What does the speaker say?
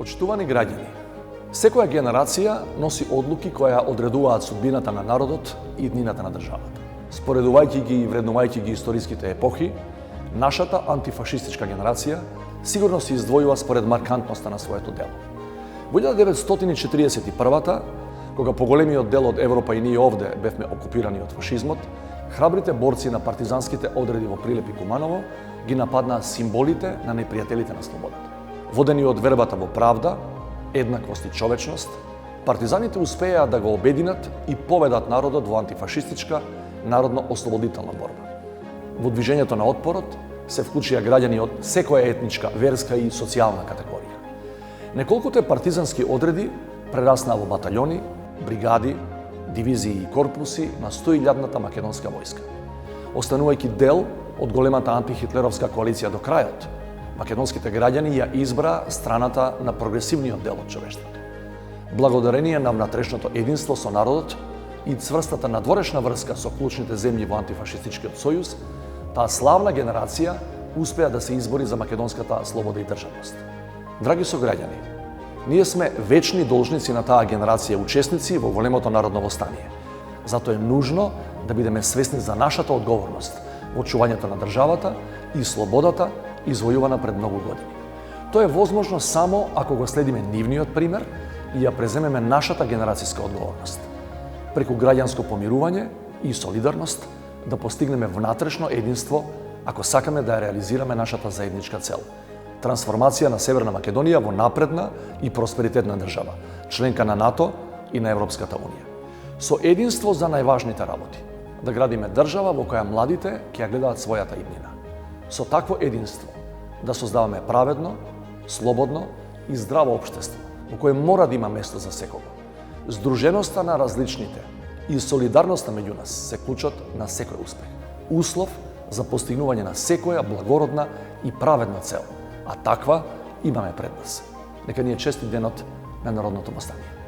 Почитувани граѓани, секоја генерација носи одлуки кои одредуваат судбината на народот и иднината на државата. Споредувајќи ги и вреднувајќи ги историските епохи, нашата антифашистичка генерација сигурно се издвојува според маркантноста на своето дело. Во 1941-та, кога поголемиот дел од Европа и ние овде бевме окупирани од фашизмот, храбрите борци на партизанските одреди во Прилеп и Куманово ги нападнаа символите на непријателите на слободата. Водени од вербата во правда, еднаквост и човечност, партизаните успеаа да го обединат и поведат народот во антифашистичка народно-ослободителна борба. Во движењето на отпорот се вклучија граѓани од секоја етничка, верска и социјална категорија. Неколкуте партизански одреди прераснаа во батальони, бригади, дивизии и корпуси на 100.000-ната македонска војска. Останувајќи дел од големата антихитлеровска коалиција до крајот, македонските граѓани ја избраа страната на прогресивниот дел од човештвото. Благодарение на внатрешното единство со народот и цврстата надворешна врска со клучните земји во антифашистичкиот сојуз, таа славна генерација успеа да се избори за македонската слобода и државност. Драги сограѓани, ние сме вечни должници на таа генерација учесници во големото народно востание. Затоа е нужно да бидеме свесни за нашата одговорност во чувањето на државата и слободата извојувана пред многу години. Тоа е возможно само ако го следиме нивниот пример и ја преземеме нашата генерацијска одговорност. Преку граѓанско помирување и солидарност да постигнеме внатрешно единство ако сакаме да ја реализираме нашата заедничка цел – трансформација на Северна Македонија во напредна и просперитетна држава, членка на НАТО и на Европската Унија. Со единство за најважните работи – да градиме држава во која младите ќе ја гледаат својата иднина. Со такво единство да создаваме праведно, слободно и здраво општество во кое мора да има место за секого. Здруженоста на различните и солидарноста меѓу нас се клучот на секој успех. Услов за постигнување на секоја благородна и праведна цел, а таква имаме пред нас. Нека ни е честит денот на Народното востание.